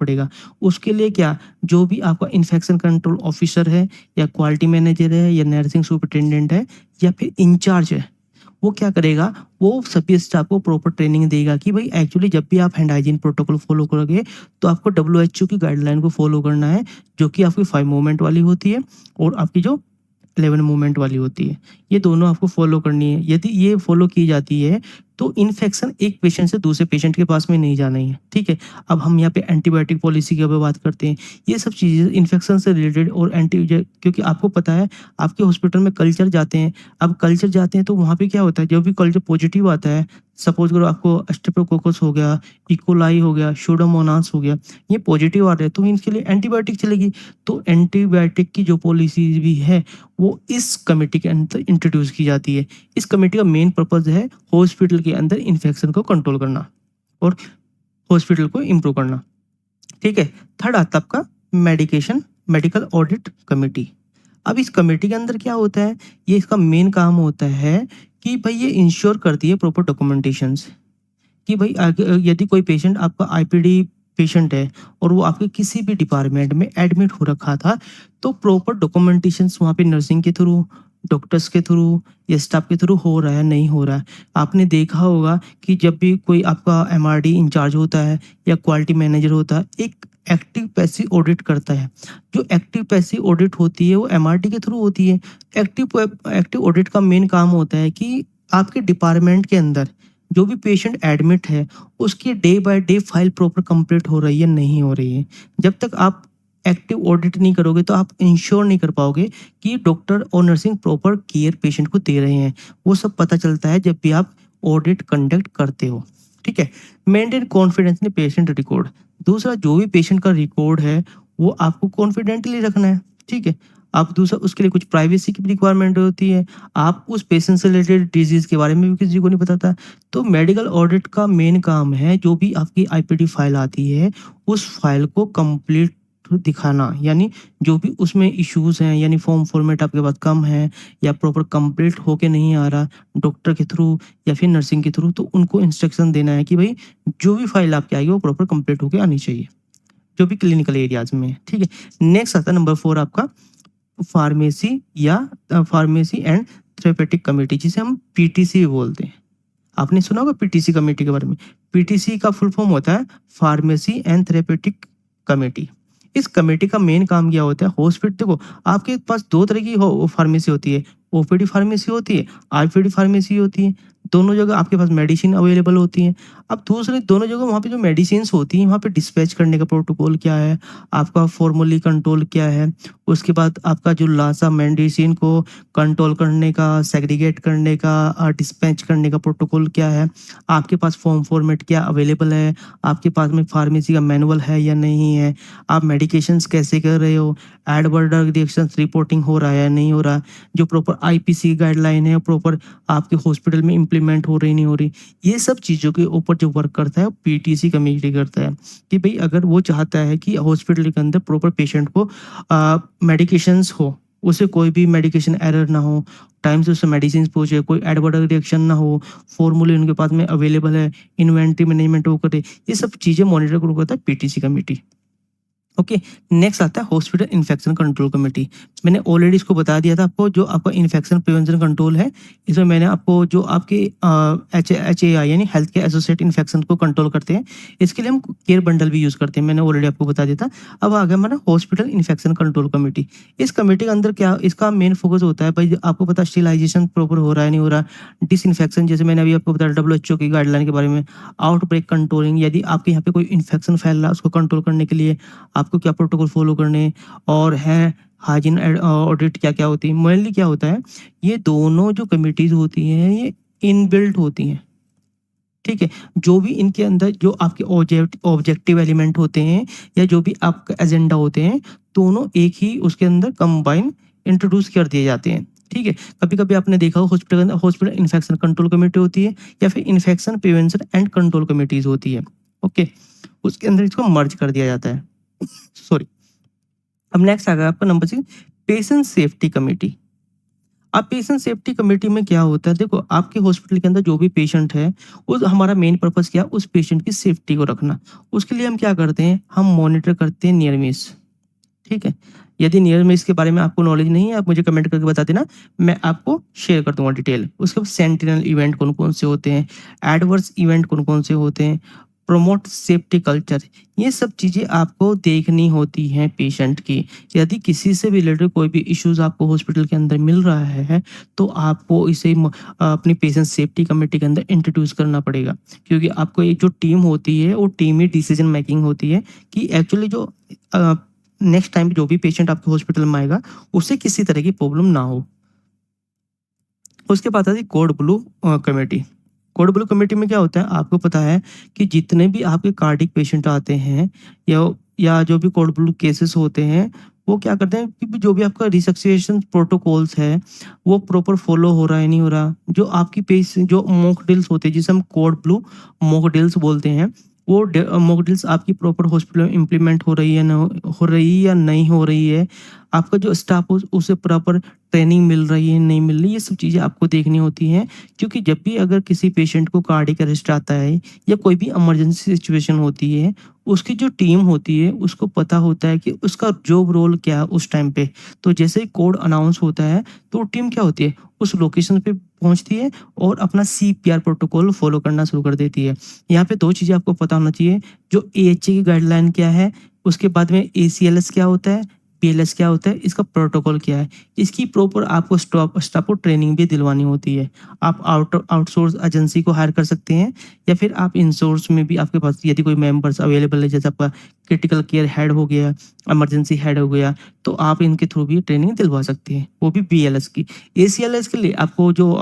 पड़ेगा। उसके लिए क्या, जो भी आपका इन्फेक्शन कंट्रोल ऑफिसर है या क्वालिटी मैनेजर है या नर्सिंग सुपरिटेंडेंट है या फिर इंचार्ज है, वो क्या करेगा, वो सभी स्टाफ को प्रॉपर ट्रेनिंग देगा कि भाई एक्चुअली जब भी आप हैंड हाइजीन प्रोटोकॉल फॉलो करोगे तो आपको WHO की गाइडलाइन को फॉलो करना है, जो कि आपकी 5 मूवमेंट वाली होती है और आपकी जो 11 मूवमेंट वाली होती है। ये दोनों आपको फॉलो करनी है। यदि ये फॉलो की जाती है तो इन्फेक्शन एक पेशेंट से दूसरे पेशेंट के पास में नहीं जाना है, ठीक है। अब हम यहाँ पे एंटीबायोटिक पॉलिसी की अब बात करते हैं। ये सब चीज़ें इन्फेक्शन से रिलेटेड और क्योंकि आपको पता है आपके हॉस्पिटल में कल्चर जाते हैं। अब कल्चर जाते हैं तो वहाँ पे क्या होता है, जो भी कल्चर पॉजिटिव आता है, सपोज करो आपको स्ट्रेप्टोकोकस हो गया, इकोलाई हो गया, स्यूडोमोनास हो गया, ये पॉजिटिव आ रहे हैं तो इनके लिए एंटीबायोटिक चलेगी। तो एंटीबायोटिक की जो पॉलिसी भी है वो इस कमेटी के अंदर इंट्रोड्यूस की जाती है। इस कमेटी का मेन पर्पज है हॉस्पिटल के अंदर इन्फेक्शन को कंट्रोल करना और हॉस्पिटल को इम्प्रूव करना, ठीक है। थर्ड आता है आपका मेडिकल ऑडिट कमेटी। अब इस कमेटी के अंदर क्या होता है, ये इसका मेन काम होता है कि भाई ये इंश्योर करती है प्रॉपर डॉक्यूमेंटेशंस कि भाई यदि कोई पेशेंट आपका आईपीडी पेशेंट है और वो आपके किसी भी डिपार्टमेंट में एडमिट हो रखा था तो प्रॉपर डॉक्यूमेंटेशंस वहाँ पे नर्सिंग के थ्रू, डॉक्टर्स के थ्रू या स्टाफ के थ्रू हो रहा है नहीं हो रहा है। आपने देखा होगा कि जब भी कोई आपका एमआरडी इंचार्ज होता है या क्वालिटी मैनेजर होता है, एक एक्टिव पैसिव ऑडिट करता है। जो एक्टिव पैसिव ऑडिट होती है वो एमआरडी के थ्रू होती है। एक्टिव ऑडिट का मेन काम होता है कि आपके डिपार्टमेंट के अंदर जो भी पेशेंट एडमिट है उसकी day by day file proper complete हो रही है नहीं हो रही है। जब तक आप एक्टिव ऑडिट नहीं करोगे तो आप इंश्योर नहीं कर पाओगे कि डॉक्टर और नर्सिंग प्रॉपर केयर पेशेंट को दे रहे हैं। वो सब पता चलता है जब भी आप ऑडिट कंडक्ट करते हो, ठीक है। Maintain confidence in patient record. दूसरा, जो भी पेशेंट का रिकॉर्ड है वो आपको कॉन्फिडेंटली रखना है, ठीक है। आप दूसरा उसके लिए कुछ प्राइवेसी की भी रिक्वायरमेंट होती है। आप उस पेशेंट से रिलेटेड डिजीज के बारे में भी किसी को नहीं बताता। तो मेडिकल ऑडिट का मेन काम है जो भी आपकी आईपीडी फाइल आती है उस फाइल को कंप्लीट दिखाना, यानी जो भी उसमें इश्यूज हैं, यानी फॉर्म फॉर्मेट आपके पास कम है या प्रॉपर कंप्लीट होके नहीं आ रहा डॉक्टर के थ्रू या फिर नर्सिंग के थ्रू, तो उनको इंस्ट्रक्शन देना है कि भाई जो भी फाइल आपकी आएगी वो प्रॉपर कंप्लीट होके आनी चाहिए, जो भी क्लिनिकल एरियाज में है, ठीक है। नेक्स्ट आता है नंबर 4 आपका फार्मेसी एंड थेरेपेटिक कमेटी, जिसे हम पीटीसी बोलते हैं। आपने सुना होगा पीटीसी कमेटी के बारे में। पीटीसी का फुल फॉर्म होता है फार्मेसी एंड थेरेपेटिक कमेटी। इस कमेटी का मेन काम क्या होता है, हॉस्पिटल, देखो आपके पास दो तरह की फार्मेसी होती है, ओपीडी फार्मेसी होती है, आईपीडी फार्मेसी होती है। दोनों जगह आपके पास मेडिसिन अवेलेबल होती हैं। अब दूसरे दोनों जगह वहाँ पे जो मेडिसिन होती हैं वहाँ पे डिस्पैच करने का प्रोटोकॉल क्या है, आपका फॉर्मली कंट्रोल क्या है, उसके बाद आपका जो लासा मेडिसिन को कंट्रोल करने का, सेग्रीगेट करने का, डिस्पैच करने का प्रोटोकॉल क्या है, आपके पास फॉर्म फॉर्मेट क्या अवेलेबल है, आपके पास में फार्मेसी का मैनुअल है या नहीं है, आप मेडिकेशंस कैसे कर रहे हो, एडवर्स ड्रग रिएक्शंस रिपोर्टिंग हो रहा है या नहीं हो रहा, जो प्रॉपर आईपीसी गाइडलाइन है प्रॉपर आपके हॉस्पिटल में इंप्लीमेंट हो रही नहीं हो रही, ये सब चीज़ों के ऊपर जो वर्क करता है पीटीसी कमेटी करता है कि भाई अगर वो चाहता है कि हॉस्पिटल के अंदर प्रॉपर पेशेंट को मेडिकेशंस हो, उसे कोई भी मेडिकेशन एरर ना हो, टाइम से उसे मेडिसिन पहुंचे, कोई एडवर्स रिएक्शन ना हो, फॉर्मूले उनके पास में अवेलेबल है, इन्वेंट्री मैनेजमेंट वो करे, ये सब चीज़ें मॉनिटर करता है पीटीसी कमेटी। ओके, नेक्स्ट आता है हॉस्पिटल इन्फेक्शन कंट्रोल कमेटी। मैंने ऑलरेडी इसको बता दिया था आपको, जो आपका इन्फेक्शन प्रिवेंशन कंट्रोल है इसमें मैंने आपको जो आपके HAI यानी हेल्थ केयर एसोसिएट इन्फेक्शन को कंट्रोल करते हैं, इसके लिए हम केयर बंडल भी यूज़ करते हैं, मैंने ऑलरेडी आपको बता दिया था। अब आ गया हमारा हॉस्पिटल इन्फेक्शन कंट्रोल कमेटी। इस कमेटी के अंदर क्या, इसका मेन फोकस होता है भाई आपको पता स्टेरिलाइजेशन प्रॉपर हो रहा है नहीं हो रहा, डिसइंफेक्शन, जैसे मैंने अभी आपको बताया WHO की गाइडलाइन के बारे में, आउटब्रेक कंट्रोलिंग, यदि आपके यहाँ पे कोई इन्फेक्शन फैल रहा है उसको कंट्रोल करने के लिए आपको क्या प्रोटोकॉल फॉलो करने, और है हाइजीन ऑडिट क्या क्या होती है। मेनली क्या होता है, ये दोनों जो कमिटीज होती हैं ये इनबिल्ट होती हैं, ठीक है। जो भी इनके अंदर जो आपके ऑब्जेक्टिव एलिमेंट होते हैं या जो भी आपका एजेंडा होते हैं, दोनों एक ही उसके अंदर कंबाइन इंट्रोड्यूस कर दिए जाते हैं, ठीक है। कभी कभी आपने देखा हो हॉस्पिटल इन्फेक्शन कंट्रोल कमेटी होती है या फिर infection prevention and control committees होती है, ओके, उसके अंदर इसको मर्ज कर दिया जाता है। सॉरी। अब नेक्स्ट आ गया आपका नंबर 6 पेशेंट सेफ्टी कमेटी। अब पेशेंट सेफ्टी कमेटी में क्या होता है, देखो आपके हॉस्पिटल के अंदर जो भी पेशेंट है, उस हमारा मेन पर्पस क्या है, उस पेशेंट की सेफ्टी को रखना। उसके लिए हम क्या करते हैं, हम मॉनिटर करते हैं नियर मिस, ठीक है। यदि नियर मिस के बारे में आपको नॉलेज नहीं है, आप मुझे कमेंट करके बता देना, मैं आपको शेयर कर दूंगा डिटेल। उसके बाद सेंटिनल इवेंट कौन कौन से होते हैं, एडवर्स इवेंट कौन कौन से होते हैं, प्रोमोट सेफ्टी कल्चर, ये सब चीज़ें आपको देखनी होती हैं पेशेंट की। यदि किसी से भी रिलेटेड कोई भी इश्यूज आपको हॉस्पिटल के अंदर मिल रहा है, तो आपको इसे अपनी पेशेंट सेफ्टी कमेटी के अंदर इंट्रोड्यूस करना पड़ेगा, क्योंकि आपको एक जो टीम होती है, वो टीम ही डिसीजन मेकिंग होती है कि एक्चुअली जो नेक्स्ट टाइम जो भी पेशेंट आपके हॉस्पिटल में आएगा, उसे किसी तरह की प्रॉब्लम ना हो। उसके बाद आती है code blue committee. Code blue committee में क्या होता है, आपको पता है कि जितने भी आपके कार्डिक पेशेंट आते हैं, या जो भी कोड ब्लू केसेस होते हैं, वो क्या करते हैं कि जो भी आपका रिसक्सिएशन प्रोटोकॉल्स है, वो प्रॉपर फॉलो हो रहा है नहीं हो रहा। जो आपकी पेशेंट जो मॉक ड्रिल्स होते हैं, जिसे हम कोड ब्लू मॉक ड्रिल्स बोलते हैं, वो मॉक ड्रिल्स आपकी प्रॉपर हॉस्पिटल में इम्प्लीमेंट हो रही है, ना हो रही है या नहीं हो रही है, आपका जो स्टाफ उसे प्रॉपर ट्रेनिंग मिल रही है नहीं मिल रही, ये सब चीज़ें आपको देखनी होती हैं। क्योंकि जब भी अगर किसी पेशेंट को कार्डियक अरेस्ट आता है, या कोई भी इमरजेंसी सिचुएशन होती है, उसकी जो टीम होती है उसको पता होता है कि उसका जॉब रोल क्या है उस टाइम पे। तो जैसे ही कोड अनाउंस होता है, तो टीम क्या होती है, उस लोकेशन पे पहुंचती है और अपना CPR प्रोटोकॉल फॉलो करना शुरू कर देती है। यहाँ पे दो चीज़ें आपको पता होना चाहिए, जो AHA की गाइडलाइन क्या है, उसके बाद में ACLS क्या होता है, BLS क्या होता है, इसका प्रोटोकॉल क्या है, इसकी प्रॉपर आपको स्टाफ को ट्रेनिंग भी दिलवानी होती है। आप आउटसोर्स एजेंसी को हायर कर सकते हैं, या फिर आप इनसोर्स में भी आपके पास यदि कोई मेंबर्स अवेलेबल है, जैसे आपका क्रिटिकल केयर हेड हो गया, इमरजेंसी हेड हो गया, तो आप इनके थ्रू भी ट्रेनिंग दिलवा सकते हैं, वो भी BLS की। ACLS के लिए आपको जो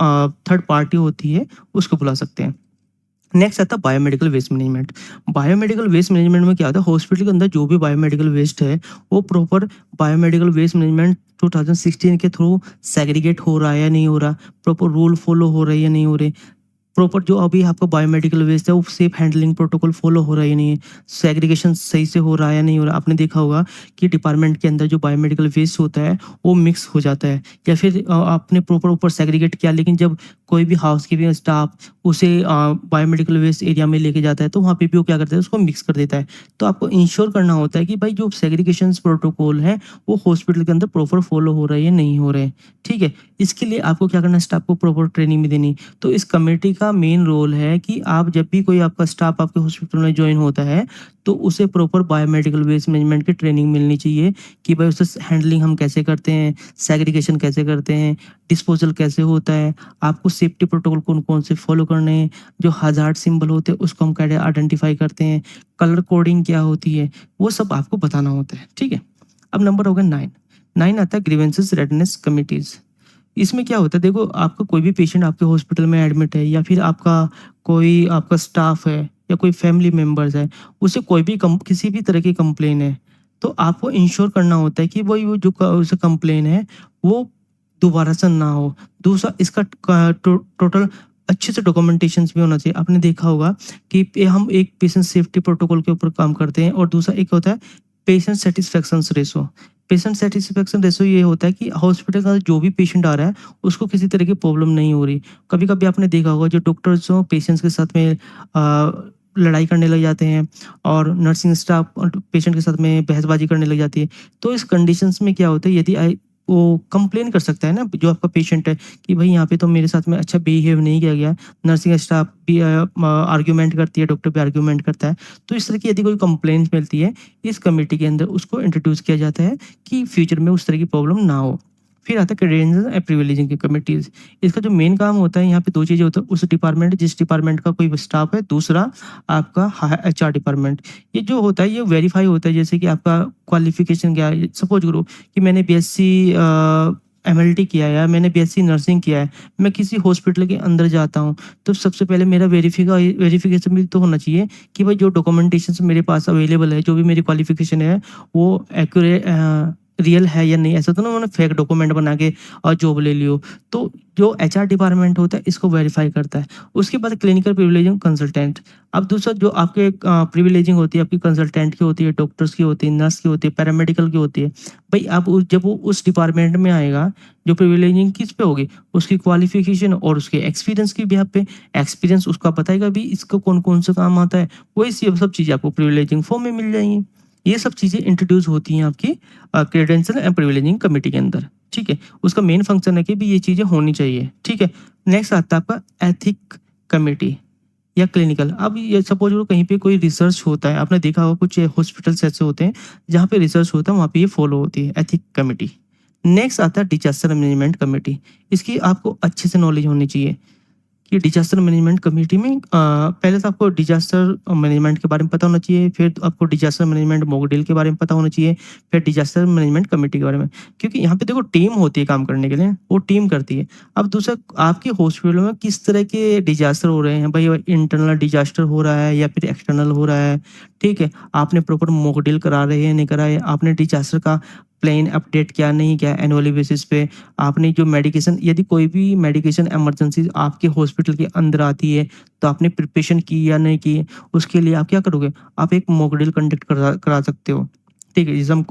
थर्ड पार्टी होती है, उसको बुला सकते हैं। नेक्स्ट आता है biomedical waste management. Biomedical waste management में क्या होता है, हॉस्पिटल के अंदर जो भी बायोमेडिकल वेस्ट है, वो प्रॉपर बायोमेडिकल वेस्ट मैनेजमेंट 2016 के थ्रू सेग्रीगेट हो रहा है या नहीं हो रहा, प्रॉपर रूल फॉलो हो रहे हैं या नहीं हो रहे, प्रॉपर जो अभी आपका बायोमेडिकल वेस्ट है, वो सेफ हैंडलिंग प्रोटोकॉल फॉलो हो रहा है या नहीं है, सेग्रीगेशन सही से हो रहा है या नहीं हो रहा। आपने देखा होगा कि डिपार्टमेंट के अंदर जो बायोमेडिकल वेस्ट होता है, वो मिक्स हो जाता है, या फिर आपने प्रॉपर ऊपर सेग्रीगेट किया, लेकिन जब कोई भी हाउस कीपिंग स्टाफ उसे बायोमेडिकल वेस्ट एरिया में लेके जाता है, तो वहाँ पे भी वो क्या करता है, उसको मिक्स कर देता है। तो आपको इंश्योर करना होता है कि भाई जो सेग्रीगेशन प्रोटोकॉल है, वो हॉस्पिटल के अंदर प्रॉपर फॉलो हो रहे हैं नहीं हो रहे हैं, ठीक है। इसके लिए आपको क्या करना है, स्टाफ को प्रॉपर ट्रेनिंग भी देनी। तो इस कमेटी का मेन रोल है कि आप जब भी कोई आपका स्टाफ आपके हॉस्पिटल में ज्वाइन होता है, तो उसे प्रॉपर बायोमेडिकल वेस्ट मैनेजमेंट की ट्रेनिंग मिलनी चाहिए कि भाई उसे हैंडलिंग हम कैसे करते हैं, सेग्रीगेशन कैसे करते हैं, डिस्पोजल कैसे होता है, आपको सेफ्टी प्रोटोकॉल कौन कौन से फॉलो करने हैं, जो हजार्ड सिंबल होते हैं उसको हम कैसे आइडेंटिफाई करते हैं, कलर कोडिंग क्या होती है, वो सब आपको बताना होता है, ठीक है। अब नंबर होगा 9 आता है ग्रीवेंसेस रेडनेस कमिटीज। इसमें क्या होता है, देखो आपका कोई भी पेशेंट आपके हॉस्पिटल में एडमिट है, या फिर आपका कोई आपका स्टाफ है, या कोई फैमिली मेम्बर्स है, उसे कोई भी किसी भी तरह की कंप्लेन है, तो आपको इंश्योर करना होता है कि वो जो उसे कंप्लेन है, वो दोबारा से ना हो। दूसरा, इसका टोटल अच्छे से डॉक्यूमेंटेशन भी होना चाहिए। आपने देखा होगा कि हम एक पेशेंट सेफ्टी प्रोटोकॉल के ऊपर काम करते हैं, और दूसरा एक होता है patient satisfaction ratio. Patient satisfaction ratio ये होता है कि हॉस्पिटल का जो भी पेशेंट आ रहा है, उसको किसी तरह की प्रॉब्लम नहीं हो रही। कभी कभी आपने देखा होगा, जो डॉक्टर्स जो पेशेंट्स के साथ में लड़ाई करने लग जाते हैं, और नर्सिंग स्टाफ पेशेंट के साथ में बहसबाजी करने लग जाती है। तो इस कंडीशंस में क्या होता है, यदि वो कंप्लेन कर सकता है ना, जो आपका पेशेंट है, कि भाई यहाँ पे तो मेरे साथ में अच्छा बिहेव नहीं किया गया, नर्सिंग स्टाफ भी आर्ग्यूमेंट करती है, डॉक्टर भी आर्ग्यूमेंट करता है। तो इस तरह की यदि कोई कंप्लेंट मिलती है, इस कमेटी के अंदर उसको इंट्रोड्यूस किया जाता है कि फ्यूचर में उस तरह की प्रॉब्लम ना हो। फिर आता है क्रेडेंशियल एंड प्रिविलेजिंग की कमिटीज। इसका जो मेन काम होता है, यहाँ पे दो चीजें होता है, उस डिपार्टमेंट जिस डिपार्टमेंट का कोई स्टाफ है, दूसरा आपका HR डिपार्टमेंट। ये जो होता है, ये वेरीफाई होता है, जैसे कि आपका क्वालिफिकेशन क्या है। सपोज करो कि मैंने BSc MLT किया है, या मैंने BSc नर्सिंग किया है, मैं किसी हॉस्पिटल के अंदर जाता हूँ, तो सबसे पहले मेरा वेरिफिकेशन भी तो होना चाहिए कि भाई जो डॉक्यूमेंटेशन मेरे पास अवेलेबल है, जो भी मेरी क्वालिफिकेशन है, वो एक्यूरेट रियल है या नहीं, ऐसा तो ना उन्होंने फेक डॉक्यूमेंट बना के और जॉब ले लियो। तो जो एचआर डिपार्टमेंट होता है इसको वेरीफाई करता है। उसके बाद क्लिनिकल प्रिविलेजिंग कंसल्टेंट। अब दूसरा जो आपके प्रिविलेजिंग होती है आपकी कंसल्टेंट की होती है, डॉक्टर्स की होती है, नर्स की होती है, पैरामेडिकल की होती है। भाई आप जब वो उस डिपार्टमेंट में आएगा, जो प्रिविलेजिंग किस पे होगी, उसकी क्वालिफिकेशन और उसके एक्सपीरियंस की बिहाफ पे। एक्सपीरियंस उसका बताएगा भी इसको कौन कौन सा काम आता है, वही सब चीज़ें आपको प्रिविलेजिंग फॉर्म में मिल जाएंगी। ये सब चीज़ें इंट्रोड्यूस होती हैं आपकी क्रेडेंशियल एंड प्रिविलेजिंग कमेटी के अंदर। ठीक है, उसका मेन फंक्शन है कि भी ये चीज़ें होनी चाहिए। ठीक है, नेक्स्ट आता है आपका एथिक कमेटी या क्लिनिकल। अब ये सपोज करो कहीं पे कोई रिसर्च होता है, आपने देखा होगा कुछ हॉस्पिटल्स ऐसे होते हैं जहाँ पे रिसर्च होता है, वहाँ पे ये फॉलो होती है एथिक कमेटी। नेक्स्ट आता है डिजास्टर मैनेजमेंट कमेटी। इसकी आपको अच्छे से नॉलेज होनी चाहिए कि डिजास्टर मैनेजमेंट कमेटी में पहले तो आपको डिजास्टर मैनेजमेंट के बारे में पता होना चाहिए, फिर आपको डिजास्टर मैनेजमेंट मॉडल के बारे में पता होना चाहिए, फिर डिजास्टर मैनेजमेंट कमेटी के बारे में। क्योंकि यहाँ पे देखो टीम होती है काम करने के लिए, वो टीम करती है। अब दूसरा आपके हॉस्पिटल में किस तरह के डिजास्टर हो रहे हैं, भाई इंटरनल डिजास्टर हो रहा है या फिर एक्सटर्नल हो रहा है। ठीक है, आपने प्रॉपर मॉडल करा रहे हैं नहीं कराए, आपने डिजास्टर का प्लान अपडेट किया नहीं किया एनुअली बेसिस पे। आपने जो मेडिकेशन, यदि कोई भी मेडिकेशन इमरजेंसी आपके हॉस्पिटल के अंदर आती है तो आपने प्रिपरेशन की या नहीं की, उसके लिए आप क्या करोगे, आप एक मॉक ड्रिल कंडक्ट करा सकते हो। ठीक है, जिसे हम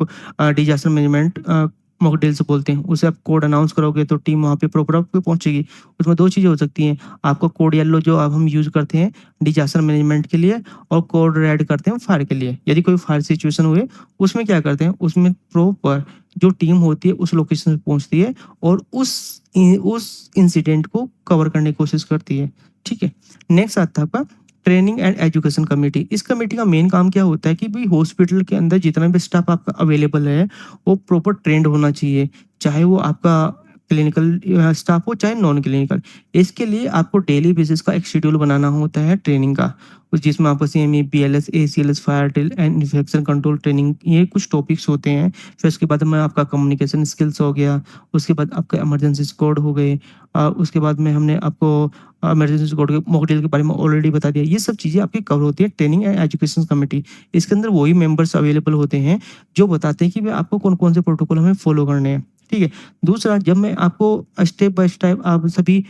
डिजास्टर मैनेजमेंट मॉक ड्रिल से बोलते हैं। उसे आप कोड अनाउंस करोगे तो टीम वहाँ पे प्रॉपर आप पे पहुंचेगी। उसमें दो चीज़ें हो सकती हैं, आपका कोड येलो जो अब हम यूज़ करते हैं डिजास्टर मैनेजमेंट के लिए, और कोड रेड करते हैं फायर के लिए। यदि कोई फायर सिचुएशन हुए उसमें क्या करते हैं, उसमें प्रॉपर जो टीम होती है उस लोकेशन पे पहुंचती है और उस इंसिडेंट को कवर करने की कोशिश करती है। ठीक है, नेक्स्ट आता है आपका ट्रेनिंग एंड एजुकेशन कमेटी। इस कमेटी का मेन काम क्या होता है कि भाई हॉस्पिटल के अंदर जितना भी स्टाफ आपका अवेलेबल है वो प्रॉपर ट्रेंड होना चाहिए, चाहे वो आपका क्लिनिकल स्टाफ हो चाहे नॉन क्लिनिकल। इसके लिए आपको डेली बेसिस का एक शेड्यूल बनाना होता है ट्रेनिंग का, जिसमें आपको CME, BLS, ACLS, fire drill and infection control training, ये कुछ टॉपिक्स होते हैं। फिर उसके बाद में आपका कम्युनिकेशन स्किल्स हो गया, उसके बाद आपका इमरजेंसी कोड हो गए, उसके बाद में हमने आपको इमरजेंसी कोड के मॉडल के बारे में ऑलरेडी बता दिया। ये सब चीज़ें आपकी कवर होती है ट्रेनिंग एंड एजुकेशन कमेटी। इसके अंदर वही मेंबर्स अवेलेबल होते हैं जो बताते हैं कि भाई आपको कौन कौन से प्रोटोकॉल हमें फॉलो करने हैं। ठीक है, दूसरा जब मैं आपको स्टेप बाय स्टेप आप सभी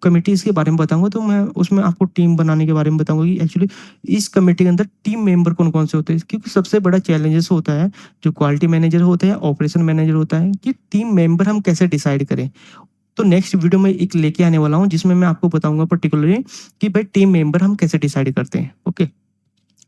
कमिटीज़ के बारे में बताऊंगा तो मैं उसमें आपको टीम बनाने के बारे में बताऊंगा कि एक्चुअली इस कमेटी के अंदर टीम मेंबर कौन कौन से होते हैं। क्योंकि सबसे बड़ा चैलेंजेस होता है जो क्वालिटी मैनेजर होते हैं, ऑपरेशन मैनेजर होता है, कि टीम मेंबर हम कैसे डिसाइड करें। तो नेक्स्ट वीडियो में एक लेके आने वाला हूँ जिसमें मैं आपको बताऊंगा पर्टिकुलरली कि भाई टीम मेंबर हम कैसे डिसाइड करते हैं। ओके,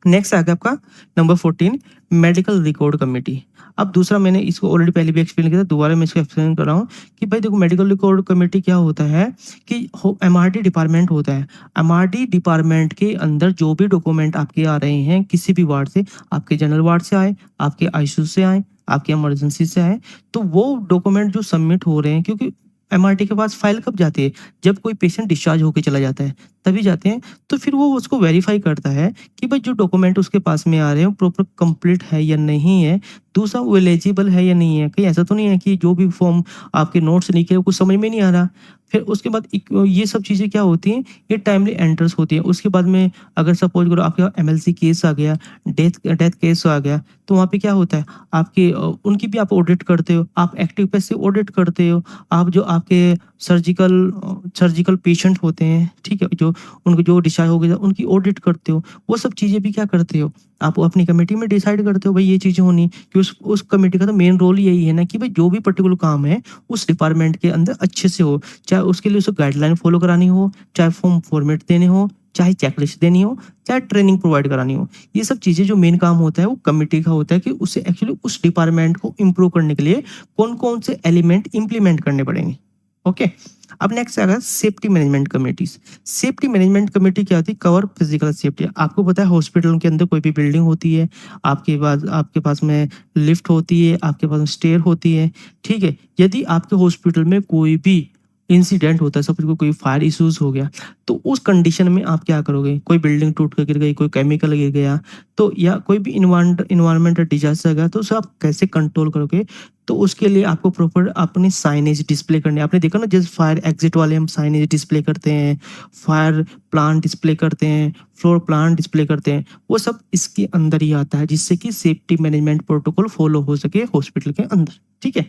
नेक्स्ट आ गया आपका नंबर 14 मेडिकल रिकॉर्ड कमेटी। अब दूसरा मैंने इसको ऑलरेडी पहले भी एक्सप्लेन किया था, दोबारा मैं इसको एक्सप्लेन कर रहा हूँ कि भाई देखो मेडिकल रिकॉर्ड कमेटी क्या होता है कि MRD डिपार्टमेंट होता है। MRD डिपार्टमेंट के अंदर जो भी डॉक्यूमेंट आपके आ रहे हैं किसी भी वार्ड से, आपके जनरल वार्ड से आए, आपके ICU से आए, आपके इमरजेंसी से आए, तो वो डॉक्यूमेंट जो सबमिट हो रहे हैं, क्योंकि MRD के पास फाइल कब जाती है, जब कोई पेशेंट डिस्चार्ज होकर चला जाता है तभी जाते हैं। तो फिर वो उसको वेरीफाई करता है कि भाई जो डॉक्यूमेंट उसके पास में आ रहे हैं प्रॉपर कंप्लीट है या नहीं है, दूसरा वो एलिजिबल है या नहीं है। कहीं ऐसा तो नहीं है कि जो भी फॉर्म आपके नोट्स लिखे हैं कुछ समझ में नहीं आ रहा। फिर उसके बाद ये सब चीज़ें क्या होती हैं, ये टाइमली एंटर्स होती हैं। उसके बाद में अगर सपोज करो आपके MLC केस आ गया, डेथ केस आ गया, तो वहाँ पे क्या होता है आपके उनकी भी आप ऑडिट करते हो, आप एक्टिव पेस से ऑडिट करते हो, आप जो आपके सर्जिकल पेशेंट होते हैं, ठीक है, जो उनको जो डिस्चार्ज हो गया उनकी ऑडिट करते हो। वो सब चीज़ें भी क्या करते हो आप अपनी कमेटी में डिसाइड करते हो भाई ये चीज़ें होनी, कि उस कमेटी का तो मेन रोल यही है ना कि भाई जो भी पर्टिकुलर काम है उस डिपार्टमेंट के अंदर अच्छे से हो, चाहे उसके लिए उसे गाइडलाइन फॉलो करानी हो, चाहे फॉर्म फॉर्मेट देने हो, चाहे चेकलिस्ट देनी हो, चाहे ट्रेनिंग प्रोवाइड करानी हो। ये सब चीज़ें जो मेन काम होता है वो कमेटी का होता है कि उसे एक्चुअली उस डिपार्टमेंट को इम्प्रूव करने के लिए कौन कौन से एलिमेंट इंप्लीमेंट करने पड़ेंगे। ओके, अब नेक्स्ट आएगा safety management committees. Safety management committee क्या होती है, कवर फिजिकल सेफ्टी। आपको पता है हॉस्पिटल के अंदर कोई भी बिल्डिंग होती है, आपके पास में लिफ्ट होती है, आपके पास में स्टेयर होती है। ठीक है, यदि आपके हॉस्पिटल में कोई भी इंसिडेंट होता है, सपोज कोई फायर इश्यूज हो गया, तो उस कंडीशन में आप क्या करोगे? कोई बिल्डिंग टूट कर गिर गई, कोई केमिकल गिर गया, तो या कोई भी इन्वायरमेंटल डिजास्टर गया, तो उसे आप कैसे कंट्रोल करोगे? तो उसके लिए आपको प्रॉपर अपनी साइनेज डिस्प्ले करनी है। आपने देखा ना, जैसे फायर एग्जिट वाले हम साइनेज डिस्प्ले करते हैं, फायर प्लान डिस्प्ले करते हैं, फ्लोर प्लान डिस्प्ले करते हैं, वो सब इसके अंदर ही आता है, जिससे कि सेफ्टी मैनेजमेंट प्रोटोकॉल फॉलो हो सके हॉस्पिटल के अंदर। ठीक है,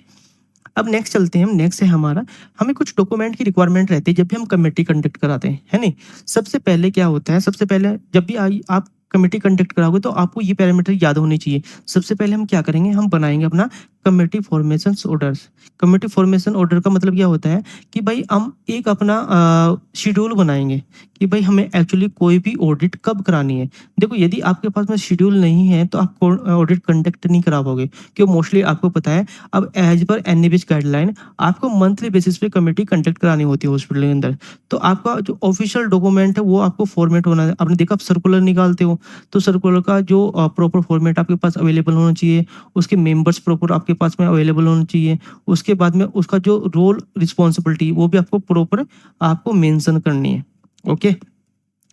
अब नेक्स्ट चलते हैं हम। नेक्स्ट है हमारा, हमें कुछ डॉक्यूमेंट की रिक्वायरमेंट रहती है जब भी हम कमेटी कंडक्ट कराते हैं, है नहीं? सबसे पहले क्या होता है, सबसे पहले जब भी आप कमेटी कंडक्ट कराओगे तो आपको ये पैरामीटर याद होने चाहिए। सबसे पहले हम क्या करेंगे, हम बनाएंगे अपना committee formation orders. Committee formation order का मतलब क्या होता है कि भाई हम एक अपना शेड्यूल बनाएंगे कि भाई हमें एक्चुअली कोई भी ऑडिट कब करानी है। देखो, यदि आपके पास में शेड्यूल नहीं है तो आप ऑडिट कंडक्ट नहीं करा पाओगे, क्योंकि मोस्टली आपको पता है अब एज पर एनएबीएच गाइडलाइन आपको मंथली बेसिस पे कमेटी कंडक्ट करानी होती है हॉस्पिटल के अंदर। तो आपका जो ऑफिशियल डॉक्यूमेंट है वो आपको फॉर्मेट होना है। आपने देखा, आप सर्कुलर निकालते हो तो सर्कुलर का जो प्रॉपर फॉर्मेट आपके पास अवेलेबल होना चाहिए, उसके मेंबर्स प्रॉपर आपके पास में अवेलेबल होना चाहिए, उसके बाद में उसका जो रोल रिस्पॉन्सिबिलिटी वो भी आपको प्रॉपर आपको मेंशन करनी है। ओके,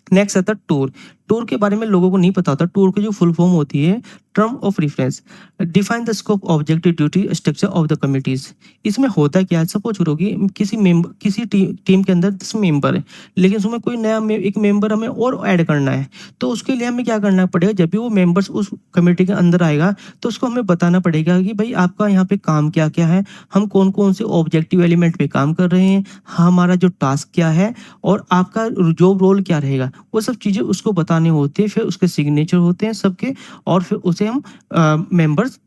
नेक्स्ट आता है टूर। टूर के बारे में लोगों को नहीं पता होता। टूर की जो फुल फॉर्म होती है term of reference, define the scope, objective, duty, structure of the committees. इसमें होता क्या है, सपोज करो कि किसी टीम के अंदर 10 मेंबर है, लेकिन उसमें कोई नया एक मेंबर हमें और ऐड करना है, तो उसके लिए हमें क्या करना पड़ेगा, जब भी वो मेंबर्स उस कमेटी के अंदर आएगा तो उसको हमें बताना पड़ेगा कि भाई आपका यहाँ पे काम क्या क्या है, हम कौन कौन से ऑब्जेक्टिव एलिमेंट पे काम कर रहे हैं, हमारा जो टास्क क्या है और आपका जॉब रोल क्या रहेगा, वो सब चीज़ें उसको बतानी होती है। फिर उसके सिग्नेचर होते हैं सबके, और फिर उसे हम मेंबर्स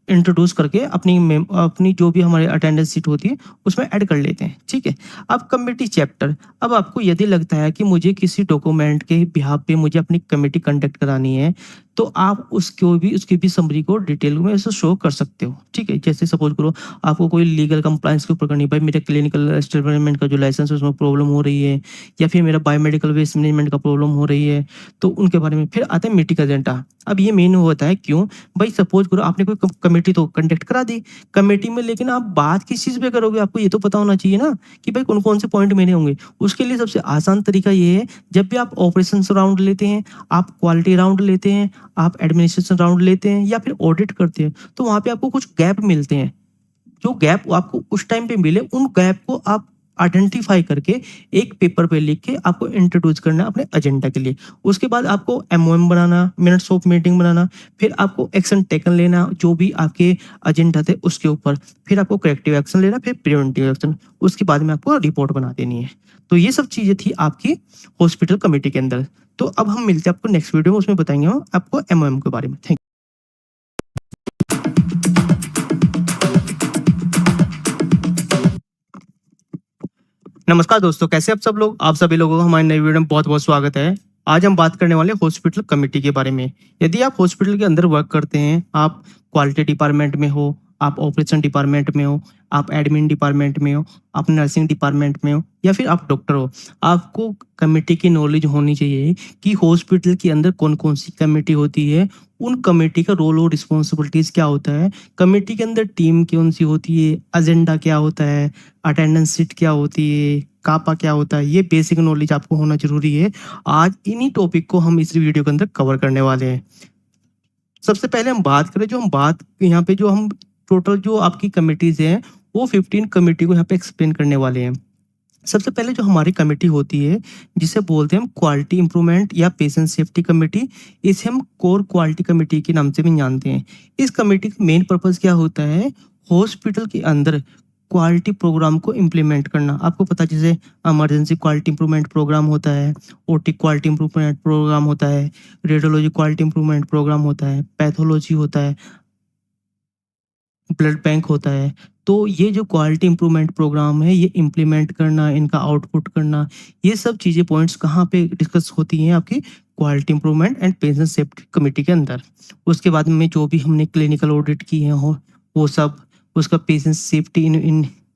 इंट्रोड्यूस करके अपनी जो भी हमारी अटेंडेंस सीट होती है उसमें ऐड कर लेते हैं। ठीक है, अब कमेटी चैप्टर। अब आपको यदि लगता है कि मुझे किसी डॉक्यूमेंट के बिहाफ पे मुझे अपनी कमेटी कंडक्ट करानी है, तो आप उसकी भी समरी को डिटेल में ऐसे शो कर सकते हो। ठीक है, जैसे सपोज करो आपको कोई लीगल कंप्लाइंस के ऊपर करनी, भाई मेरे क्लिनिकल एक्सपेरिमेंट का जो लाइसेंस है उसमें प्रॉब्लम हो रही है, या फिर मेरा बायोमेडिकल वेस्ट मैनेजमेंट का प्रॉब्लम हो रही है, तो उनके बारे में। फिर आता है मीटिंग एजेंडा। अब ये मेन होता है, क्यों भाई, सपोज करो आपने कोई कमेटी तो कंडक्ट करा दी कमेटी में, लेकिन आप बात किस चीज़ पे करोगे, आपको ये तो पता होना चाहिए ना कि भाई कौन कौन से पॉइंट मेरे होंगे। उसके लिए सबसे आसान तरीका ये है, जब भी आप ऑपरेशन राउंड लेते हैं, आप क्वालिटी राउंड लेते हैं, आप एडमिनिस्ट्रेशन राउंड लेते हैं, या फिर ऑडिट करते हैं, तो वहां पे आपको कुछ गैप मिलते हैं। जो गैप आपको उस टाइम पे मिले, उन गैप को आप आइडेंटिफाई करके एक पेपर पे लिख के आपको इंट्रोड्यूस करना है अपने एजेंडा के लिए। उसके बाद आपको एमओएम बनाना, मिनट्स ऑफ मीटिंग बनाना, फिर आपको एक्शन टेकन लेना जो भी आपके एजेंडा थे उसके ऊपर, फिर आपको करेक्टिव एक्शन लेना, फिर प्रिवेंटिव एक्शन, उसके बाद में आपको रिपोर्ट बना देनी है। तो ये सब चीजें थी आपकी हॉस्पिटल कमेटी के अंदर। तो अब हम मिलते हैं आपको नेक्स्ट वीडियो में, उसमें बताएंगे हम आपको एमओएम के बारे में। थैंक नमस्कार दोस्तों, कैसे आप सब लोग? आप सभी लोगों का हमारे नए वीडियो में बहुत बहुत स्वागत है। आज हम बात करने वाले हॉस्पिटल कमेटी के बारे में। यदि आप हॉस्पिटल के अंदर वर्क करते हैं, आप क्वालिटी डिपार्टमेंट में हो, आप ऑपरेशन डिपार्टमेंट में हो, आप एडमिन डिपार्टमेंट में हो, आप नर्सिंग डिपार्टमेंट में हो, या फिर आप डॉक्टर हो, आपको कमेटी की नॉलेज होनी चाहिए कि हॉस्पिटल के अंदर कौन कौन सी कमेटी होती है, उन कमेटी का रोल और रिस्पॉन्सिबिलिटीज क्या होता है, कमेटी के अंदर टीम कौन सी होती है, एजेंडा क्या होता है, अटेंडेंस सीट क्या होती है, कापा क्या होता है, ये बेसिक नॉलेज आपको होना जरूरी है। आज इन्हीं टॉपिक को हम इस वीडियो के अंदर कवर करने वाले हैं। सबसे पहले हम बात करें, जो हम बात यहाँ पे जो हम टोटल जो आपकी कमिटीज हैं वो 15 कमेटी को यहाँ पे एक्सप्लेन करने वाले हैं। सबसे पहले जो हमारी कमेटी होती है, जिसे बोलते हैं हम क्वालिटी इंप्रूवमेंट या पेशेंट सेफ्टी कमेटी, इसे हम कोर क्वालिटी कमेटी के नाम से भी जानते हैं। इस कमेटी का मेन पर्पस क्या होता है, हॉस्पिटल के अंदर क्वालिटी प्रोग्राम को इम्प्लीमेंट करना। आपको पता है, जैसे इमरजेंसी क्वालिटी इंप्रूवमेंट प्रोग्राम होता है, ओटी क्वालिटी इंप्रूवमेंट प्रोग्राम होता है, रेडियोलॉजी क्वालिटी इंप्रूवमेंट प्रोग्राम होता है, पैथोलॉजी होता है, ब्लड बैंक होता है। तो ये जो क्वालिटी इंप्रूवमेंट प्रोग्राम है, ये इम्प्लीमेंट करना, इनका आउटपुट करना, ये सब चीज़ें पॉइंट्स कहाँ पे डिस्कस होती हैं, आपकी quality improvement and patient safety committee के अंदर। उसके बाद में जो भी हमने क्लिनिकल ऑडिट किए हो वो सब, उसका पेशेंट सेफ्टी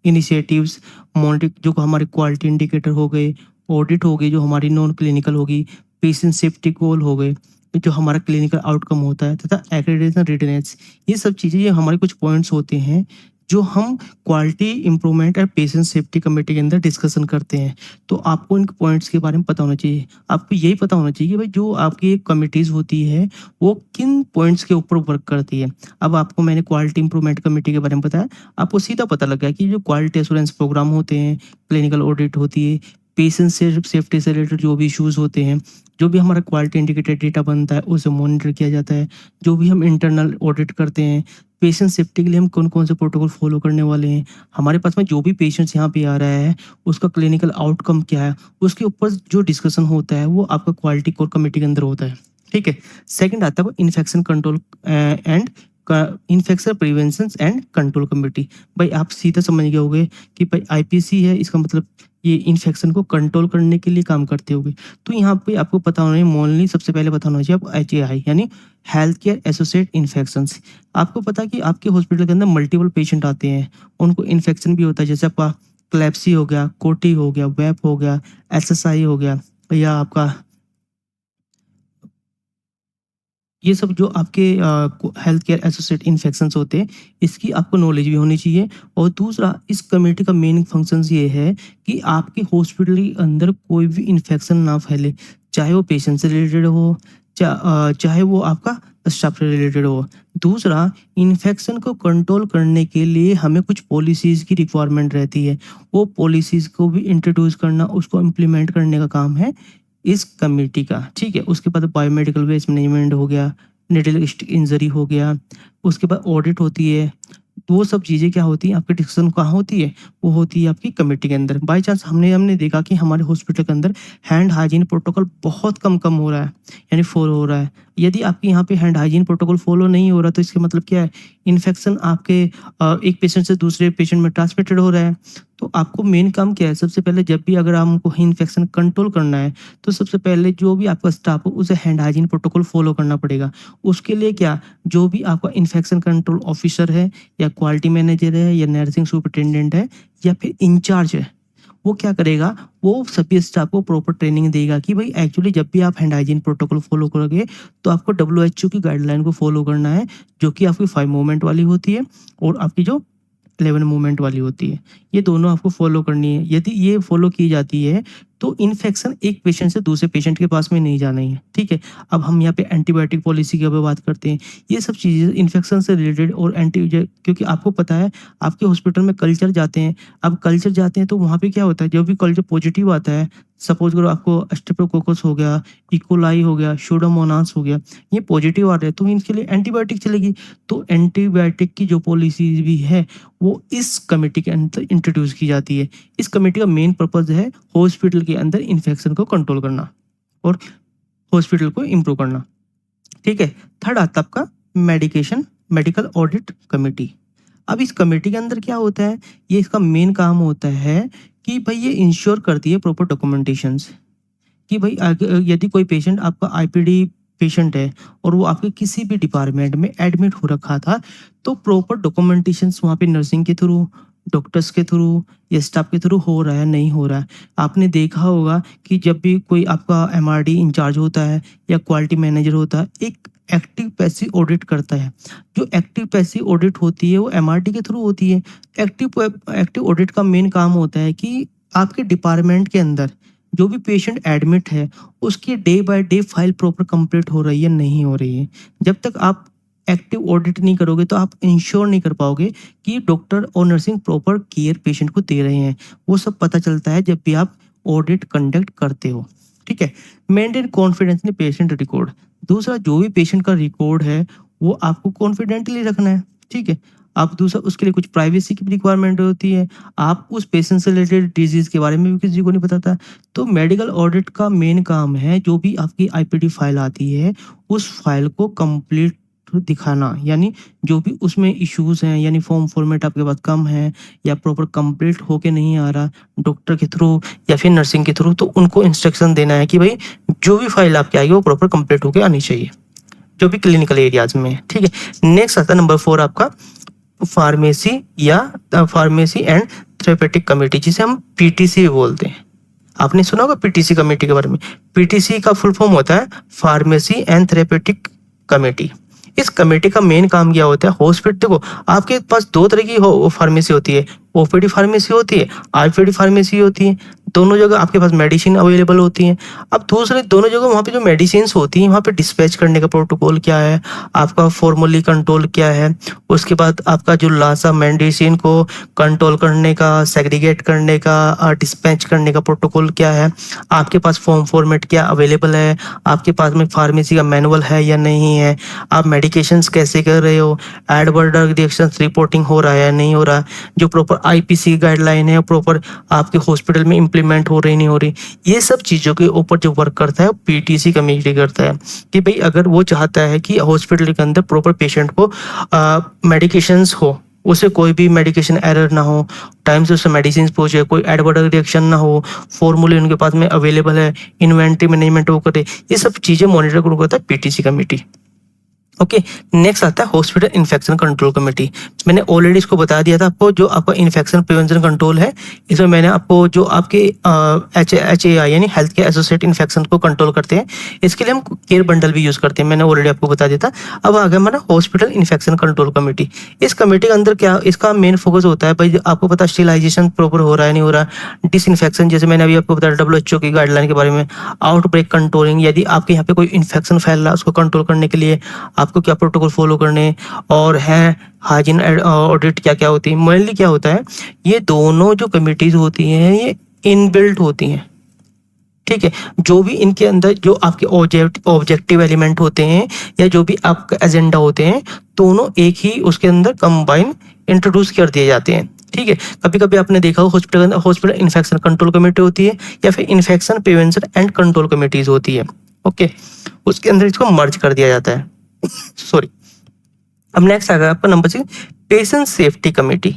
इनिशिएटिव्स, मॉनिटरिंग जो हमारे क्वालिटी इंडिकेटर हो गए, ऑडिट हो गई जो हमारी नॉन क्लिनिकल होगी, पेशेंट सेफ्टी गोल हो गए जो हमारा क्लिनिकल आउटकम होता है, तथा एक्रेडिटेशन रेडीनेस, ये सब चीज़ें, ये हमारे कुछ पॉइंट्स होते हैं जो हम क्वालिटी इंप्रूवमेंट और पेशेंट सेफ्टी कमेटी के अंदर डिस्कशन करते हैं। तो आपको इन पॉइंट्स के बारे में पता होना चाहिए। आपको यही पता होना चाहिए कि भाई जो आपकी एक कमिटीज़ होती है, वो किन पॉइंट्स के ऊपर वर्क करती है। अब आपको मैंने क्वालिटी इंप्रूवमेंट कमेटी के बारे में बताया, आपको सीधा पता लग गया कि जो क्वालिटी एश्योरेंस प्रोग्राम होते हैं, क्लिनिकल ऑडिट होती है, पेशेंट से सेफ्टी से रिलेटेड जो भी इश्यूज़ होते हैं, जो भी हमारा क्वालिटी इंडिकेटर डेटा बनता है, उसे मॉनिटर किया जाता है। जो भी हम इंटरनल ऑडिट करते हैं, पेशेंट सेफ्टी के लिए हम कौन-कौन से प्रोटोकॉल फॉलो करने वाले हैं, हमारे पास में जो भी पेशेंट्स यहाँ पे आ रहा है, उसका क्लिनिकल आउटकम क्या है, उसके ऊपर जो डिस्कशन होता है, वो आपका क्वालिटी कोर कमेटी के अंदर होता है। ठीक है? सेकंड आता है infection control and infection prevention and control committee. भाई आप सीधा समझ गए होंगे कि भाई आईपीसी है, इसका मतलब ये इन्फेक्शन को कंट्रोल करने के लिए काम करते होंगे। तो यहाँ पे आपको पता होना चाहिए, मोनली सबसे पहले पता होना चाहिए आपको HAI यानी हेल्थ केयर एसोसिएट इन्फेक्शंस। आपको पता है कि आपके हॉस्पिटल के अंदर मल्टीपल पेशेंट आते हैं, उनको इन्फेक्शन भी होता है, जैसे आपका क्लेप्सी हो गया, कोटी हो गया, वेप हो गया, SSI हो गया, या आपका ये सब जो आपके हेल्थ केयर एसोसिएट इन्फेक्शंस होते हैं, इसकी आपको नॉलेज भी होनी चाहिए। और दूसरा, इस कमेटी का मेन फंक्शंस ये है कि आपके हॉस्पिटल के अंदर कोई भी इन्फेक्शन ना फैले, चाहे वो पेशेंट से रिलेटेड हो, चाहे वो आपका स्टाफ से रिलेटेड हो। दूसरा, इन्फेक्शन को कंट्रोल करने के लिए हमें कुछ पॉलिसीज़ की रिक्वायरमेंट रहती है, वो पॉलिसीज़ को भी इंट्रोड्यूस करना, उसको इम्प्लीमेंट करने का काम है इस कमेटी का। ठीक है? उसके बाद बायोमेडिकल वेस्ट मैनेजमेंट हो गया, निडिलिस्टिक इंजरी हो गया, उसके बाद ऑडिट होती है। वो सब चीज़ें क्या होती हैं, आपकी डिस्कशन कहाँ होती है, वो होती है आपकी कमेटी के अंदर। बाई चांस हमने देखा कि हमारे हॉस्पिटल के अंदर हैंड हाइजीन प्रोटोकॉल बहुत कम हो रहा है, यानी फॉलो हो रहा है। यदि आपके यहाँ पे हैंड हाइजीन प्रोटोकॉल फॉलो नहीं हो रहा, तो इसका मतलब क्या है, इन्फेक्शन आपके एक पेशेंट से दूसरे पेशेंट में ट्रांसमिटेड हो रहा है। तो आपको मेन काम क्या है, सबसे पहले जब भी अगर हमको इन्फेक्शन कंट्रोल करना है, तो सबसे पहले जो भी आपका स्टाफ हो, उसे हैंड हाइजीन प्रोटोकॉल फॉलो करना पड़ेगा। उसके लिए क्या, जो भी आपका इन्फेक्शन कंट्रोल ऑफिसर है, या क्वालिटी मैनेजर है, या नर्सिंग सुपरिटेंडेंट है, या फिर इंचार्ज है, वो क्या करेगा, वो सभी स्टाफ को प्रॉपर ट्रेनिंग देगा कि भाई एक्चुअली जब भी आप हैंड हाइजीन प्रोटोकॉल फॉलो करोगे, तो आपको WHO की गाइडलाइन को फॉलो करना है, जो कि आपकी 5 मूवमेंट वाली होती है, और आपकी जो 11 मूवमेंट वाली होती है। ये दोनों आपको फॉलो करनी है। यदि ये फॉलो की जाती है, तो इन्फेक्शन एक पेशेंट से दूसरे पेशेंट के पास में नहीं जाना है। ठीक है? अब हम यहाँ पे एंटीबायोटिक पॉलिसी की बात करते हैं। ये सब चीज़ें इन्फेक्शन से रिलेटेड और क्योंकि आपको पता है, आपके हॉस्पिटल में कल्चर जाते हैं। अब कल्चर जाते हैं तो वहाँ पे क्या होता है, जब भी कल्चर पॉजिटिव आता है, सपोज करो आपको स्ट्रेप्टोकोकस हो गया, इकोलाई हो गया, स्यूडोमोनास हो गया, ये पॉजिटिव आ रहे हैं, तो इनके लिए एंटीबायोटिक चलेगी। तो एंटीबायोटिक की जो पॉलिसी भी है, वो इस कमेटी के अंदर इंट्रोड्यूस की जाती है। इस कमेटी का मेन पर्पज है हॉस्पिटल के अंदर इन्फेक्शन को कंट्रोल करना और हॉस्पिटल को इम्प्रूव करना। ठीक है? थर्ड आता है आपका मेडिकल ऑडिट कमेटी। अब इस कमेटी के अंदर क्या होता है, ये इसका मेन काम होता है कि भाई ये इंश्योर करती है प्रॉपर डॉक्यूमेंटेशंस, कि भाई यदि कोई पेशेंट आपका IPD पेशेंट है और वो आपके किसी भी डिपार्टमेंट में एडमिट हो रखा था, तो प्रॉपर डॉक्यूमेंटेशंस वहाँ पे नर्सिंग के थ्रू, डॉक्टर्स के थ्रू, या स्टाफ के थ्रू हो रहा है, नहीं हो रहा है। आपने देखा होगा कि जब भी कोई आपका MRD इंचार्ज होता है या क्वालिटी मैनेजर होता है, एक एक्टिव पैसिव ऑडिट करता है। जो एक्टिव पैसिव ऑडिट होती है, वो MRD के थ्रू होती है। एक्टिव ऑडिट का मेन काम होता है कि आपके डिपार्टमेंट के अंदर जो भी पेशेंट एडमिट है, उसकी day by day file proper complete हो रही है, नहीं हो रही है। जब तक आप एक्टिव ऑडिट नहीं करोगे, तो आप इंश्योर नहीं कर पाओगे कि डॉक्टर और नर्सिंग प्रॉपर केयर पेशेंट को दे रहे हैं। वो सब पता चलता है जब भी आप ऑडिट कंडक्ट करते हो। ठीक है? Maintain confidence in patient record. दूसरा, जो भी पेशेंट का रिकॉर्ड है, वो आपको कॉन्फिडेंटली रखना है। ठीक है? आप दूसरा, उसके लिए कुछ प्राइवेसी की रिक्वायरमेंट होती है। आप उस पेशेंट से रिलेटेड डिजीज के बारे में भी किसी को नहीं बताता। तो मेडिकल ऑडिट का मेन काम है, जो भी आपकी IPD फाइल आती है, उस फाइल को कंप्लीट दिखाना, यानी जो भी उसमें इश्यूज हैं, यानी फॉर्म फॉर्मेट आपके पास कम है या प्रॉपर कंप्लीट होके नहीं आ रहा डॉक्टर के थ्रू या फिर नर्सिंग के थ्रू, तो उनको इंस्ट्रक्शन देना है कि भाई जो भी फाइल आपकी आएगी वो प्रॉपर कंप्लीट होके आनी चाहिए, जो भी क्लिनिकल एरियाज में है। ठीक है? नेक्स्ट आता है नंबर 4 आपका फार्मेसी एंड थेरेपेटिक कमेटी, जिसे हम PTC बोलते हैं। आपने सुना होगा PTC कमेटी के बारे में। PTC का फुल फॉर्म होता है फार्मेसी एंड थेरेपेटिक कमेटी। इस कमेटी का मेन काम क्या होता है, हॉस्पिटल देखो आपके पास दो तरह की फार्मेसी होती है, ओपीडी फार्मेसी होती है, आईपीडी फार्मेसी होती है। दोनों जगह आपके पास मेडिसिन अवेलेबल होती हैं। अब दूसरे दोनों जगह वहाँ पे जो मेडिसिन होती हैं वहाँ पे डिस्पैच करने का प्रोटोकॉल क्या है, आपका फॉर्मली कंट्रोल क्या है, उसके बाद आपका जो लासा मेडिसिन को कंट्रोल करने का, सेग्रीगेट करने का, डिस्पैच करने का प्रोटोकॉल क्या है, आपके पास फॉर्म फॉर्मेट क्या अवेलेबल है, आपके पास में फार्मेसी का मैनुअल है या नहीं है, आप मेडिकेशंस कैसे कर रहे हो, एडवर्ड रिएक्शंस रिपोर्टिंग हो रहा है या नहीं हो रहा, जो प्रॉपर आईपीसी गाइडलाइन है प्रॉपर आपके हॉस्पिटल में इम्प्लीमेंट हो रही नहीं हो रही, ये सब चीज़ों के ऊपर जो वर्क करता है पीटीसी कमेटी करता है कि भाई अगर वो चाहता है कि हॉस्पिटल के अंदर प्रॉपर पेशेंट को मेडिकेशंस हो, उसे कोई भी मेडिकेशन एरर ना हो, टाइम से उसे मेडिसिन पहुंचे, कोई एडवर्ड रिएक्शन ना हो, फॉर्मूले उनके पास में अवेलेबल है, इन्वेंट्री मैनेजमेंट वो करे, ये सब चीज़ें मॉनिटर करता है पीटीसी कमेटी। ओके, नेक्स्ट आता है हॉस्पिटल इन्फेक्शन कंट्रोल कमेटी। मैंने ऑलरेडी इसको बता दिया था आपको, जो आपका इन्फेक्शन प्रिवेंशन कंट्रोल है, इसमें मैंने आपको जो आपके HAI यानी हेल्थ केयर एसोसिएट इन्फेक्शन को कंट्रोल करते हैं, इसके लिए हम केयर बंडल भी यूज करते हैं, मैंने ऑलरेडी आपको बता दिया था। अब आ गया हमारा हॉस्पिटल इन्फेक्शन कंट्रोल कमेटी। इस कमेटी के अंदर क्या, इसका मेन फोकस होता है भाई आपको पता स्टेरिलाइजेशन प्रॉपर हो रहा है नहीं हो रहा, डिसइंफेक्शन, जैसे मैंने अभी आपको बताया WHO की गाइडलाइन के बारे में, आउटब्रेक कंट्रोलिंग, यदि आपके यहाँ पे कोई इन्फेक्शन फैल रहा है उसको कंट्रोल करने के लिए आपको क्या प्रोटोकॉल फॉलो करने, और है हाइजीन ऑडिट क्या क्या होती है। मेनली क्या होता है, ये दोनों जो कमिटीज होती हैं ये इनबिल्ट होती हैं, ठीक है। जो भी इनके अंदर जो आपके ऑब्जेक्टिव एलिमेंट होते हैं या जो भी आपका एजेंडा होते हैं, दोनों एक ही उसके अंदर कंबाइन इंट्रोड्यूस कर दिए जाते हैं, ठीक है। कभी कभी आपने देखा हो हॉस्पिटल इन्फेक्शन कंट्रोल कमेटी होती है या फिर infection prevention and control committees होती है, ओके, उसके अंदर इसको मर्ज कर दिया जाता है सॉरी। अब नेक्स्ट आ गया आपका नंबर 6, पेशेंट सेफ्टी कमेटी।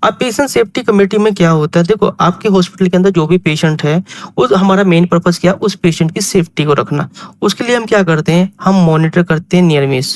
अब पेशेंट सेफ्टी कमेटी में क्या होता है, देखो आपके हॉस्पिटल के अंदर जो भी पेशेंट है, उस हमारा मेन पर्पस क्या, उस पेशेंट की सेफ्टी को रखना। उसके लिए हम क्या करते हैं, हम मॉनिटर करते हैं नियर मिस,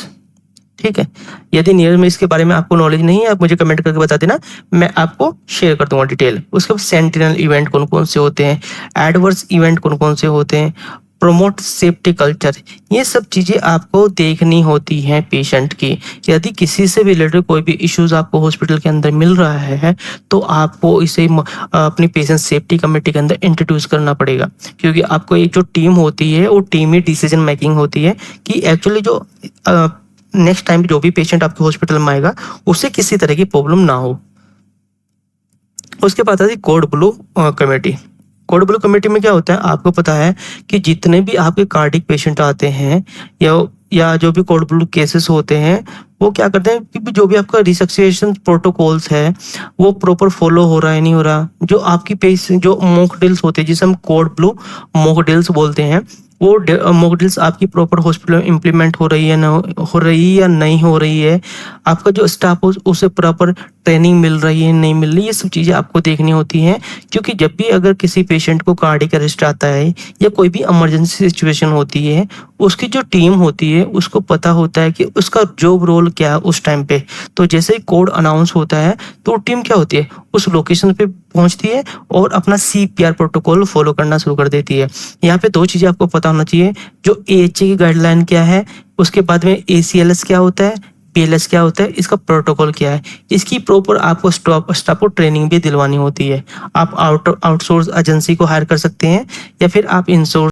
ठीक है। यदि नियर मिस के बारे में आपको नॉलेज नहीं है, आप मुझे कमेंट करके बता देना, मैं आपको शेयर कर दूंगा डिटेल। उसके बाद सेंटिनल इवेंट कौन कौन से होते हैं, एडवर्स इवेंट कौन कौन से होते हैं, प्रोमोट सेफ्टी कल्चर, ये सब चीज़ें आपको देखनी होती हैं पेशेंट की। यदि किसी से भी रिलेटेड कोई भी इश्यूज आपको हॉस्पिटल के अंदर मिल रहा है तो आपको इसे अपनी पेशेंट सेफ्टी कमेटी के अंदर इंट्रोड्यूस करना पड़ेगा, क्योंकि आपको एक जो टीम होती है वो टीम ही डिसीजन मेकिंग होती है कि एक्चुअली जो नेक्स्ट टाइम जो भी पेशेंट आपके हॉस्पिटल में आएगा उसे किसी तरह की प्रॉब्लम ना हो। उसके बाद आती code blue committee. Code blue committee में क्या होता है, आपको पता है कि जितने भी आपके कार्डिक पेशेंट आते हैं या जो भी कोड ब्लू केसेस होते हैं, वो क्या करते हैं कि जो भी आपका रिसक्सिएशन प्रोटोकॉल्स है वो प्रॉपर फॉलो हो रहा है नहीं हो रहा, जो आपकी पेशेंट जो मॉक ड्रिल्स होते हैं जिसे हम कोड ब्लू मॉक ड्रिल्स बोलते हैं, वो मॉक ड्रिल्स आपकी प्रॉपर हॉस्पिटल में इम्प्लीमेंट हो रही है या नहीं हो रही है, आपका जो स्टाफ हो उसे प्रॉपर ट्रेनिंग मिल रही है नहीं मिल रही, ये सब चीज़ें आपको देखनी होती हैं। क्योंकि जब भी अगर किसी पेशेंट को कार्डियक अरेस्ट आता है या कोई भी इमरजेंसी सिचुएशन होती है, उसकी जो टीम होती है उसको पता होता है कि उसका जॉब रोल क्या है उस टाइम पे। तो जैसे ही कोड अनाउंस होता है तो टीम क्या होती है, उस लोकेशन पे पहुंचती है और अपना CPR प्रोटोकॉल फॉलो करना शुरू कर देती है। यहाँ पे दो चीज़ें आपको पता होना चाहिए, जो AHA की गाइडलाइन क्या है, उसके बाद में ACLS क्या होता है, PLS क्या होता है, इसका प्रोटोकॉल क्या है, इसकी प्रॉपर आपको स्टाफ को ट्रेनिंग भी दिलवानी होती है। आप आउटसोर्स एजेंसी को हायर कर सकते हैं या फिर आप इनसोर्स